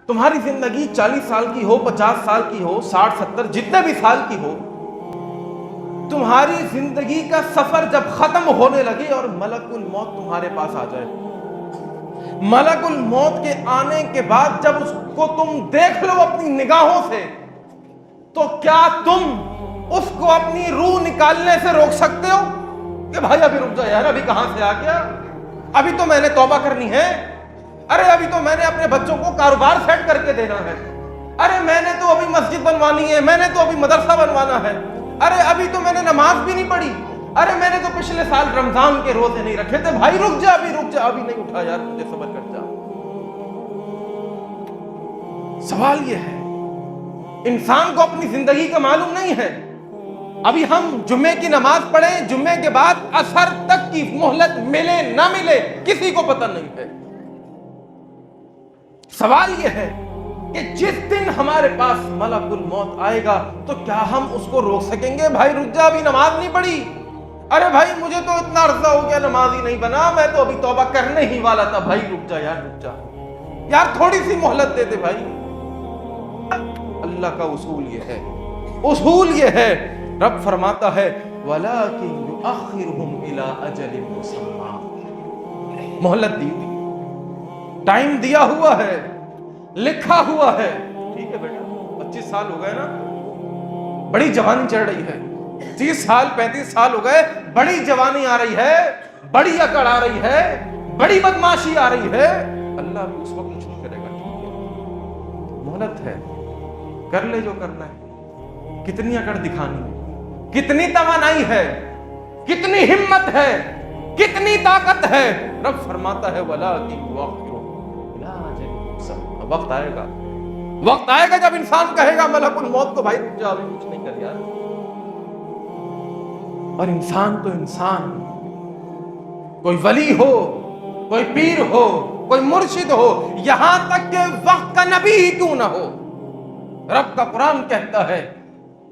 تمہاری زندگی 40 سال کی ہو، 50 سال کی ہو، 60 70 جتنے بھی سال کی ہو، تمہاری زندگی کا سفر جب ختم ہونے لگے اور ملک الموت تمہارے پاس آ جائے، ملک الموت کے آنے کے بعد جب اس کو تم دیکھ لو اپنی نگاہوں سے، تو کیا تم اس کو اپنی روح نکالنے سے روک سکتے ہو کہ بھائی ابھی رک جا یار، ابھی کہاں سے آ گیا، ابھی تو میں نے توبہ کرنی ہے، ارے ابھی تو میں نے اپنے بچوں کو کاروبار سیٹ کر کے دینا ہے، ارے میں نے تو ابھی مسجد بنوانی ہے، میں نے تو ابھی مدرسہ بنوانا ہے، ارے ابھی تو میں نے نماز بھی نہیں پڑھی، ارے میں نے تو پچھلے سال رمضان کے روزے نہیں رکھے تھے، بھائی رک جا ابھی نہیں اٹھا یار، مجھے صبر کر جا۔ سوال یہ ہے، انسان کو اپنی زندگی کا معلوم نہیں ہے۔ ابھی ہم جمعے کی نماز پڑھیں، جمعے کے بعد عصر تک کی مہلت ملے نہ ملے کسی کو پتہ نہیں ہے۔ سوال یہ ہے کہ جس دن ہمارے پاس ملک الموت آئے گا تو کیا ہم اس کو روک سکیں گے؟ بھائی رک جا، ابھی نماز نہیں پڑھی، ارے بھائی مجھے تو اتنا عرصہ ہو گیا نماز ہی نہیں بنا، میں تو ابھی توبہ کرنے ہی والا تھا، بھائی رک جا یار، رک جا یار، تھوڑی سی مہلت دے دے بھائی۔ اللہ کا اصول یہ ہے، رب فرماتا ہے وَلَٰكِن يُؤَخِّرُهُمْ إِلَىٰ أَجَلٍ مُّسَمًّى، مہلت دی ہوئی، ٹائم دیا ہوا ہے، لکھا ہوا ہے، ٹھیک ہے بیٹا 25 سال ہو گئے نا، بڑی جوانی چڑھ رہی ہے، 30 سال 35 سال ہو گئے، بڑی جوانی آ رہی ہے، بڑی اکڑ آ رہی ہے، بڑی بدماشی آ رہی ہے، اللہ بھی اس وقت کچھ نہیں کرے گا، ٹھیک ہے مہلت ہے، کر لے جو کرنا ہے، کتنی اکڑ دکھانی ہے، کتنی توانائی ہے، کتنی ہمت ہے، کتنی طاقت ہے، رب فرماتا ہے وَلَٰكِن يُؤَخِّرُهُمْ إِلَىٰ أَجَلٍ مُّسَمًّى، وقت آئے گا جب انسان کہے گا ملک الموت کو بھائی رک جا، ابھی کچھ نہیں کر یار۔ اور انسان تو انسان، کوئی ولی ہو، کوئی پیر ہو، کوئی مرشد ہو، یہاں تک کہ وقت کا نبی ہی کیوں نہ ہو، رب کا قرآن کہتا ہے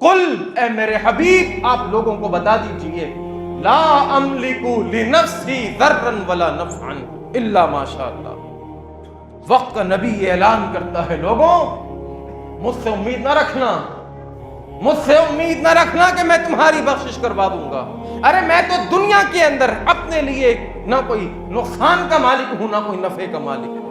قل، اے میرے حبیب آپ لوگوں کو بتا دیجئے لا املک لنفسی ضرا ولا نفعا الا ما شاء اللہ، وقت کا نبی یہ اعلان کرتا ہے لوگوں مجھ سے امید نہ رکھنا، مجھ سے امید نہ رکھنا کہ میں تمہاری بخشش کروا دوں گا، ارے میں تو دنیا کے اندر اپنے لیے نہ کوئی نقصان کا مالک ہوں نہ کوئی نفع کا مالک ہوں،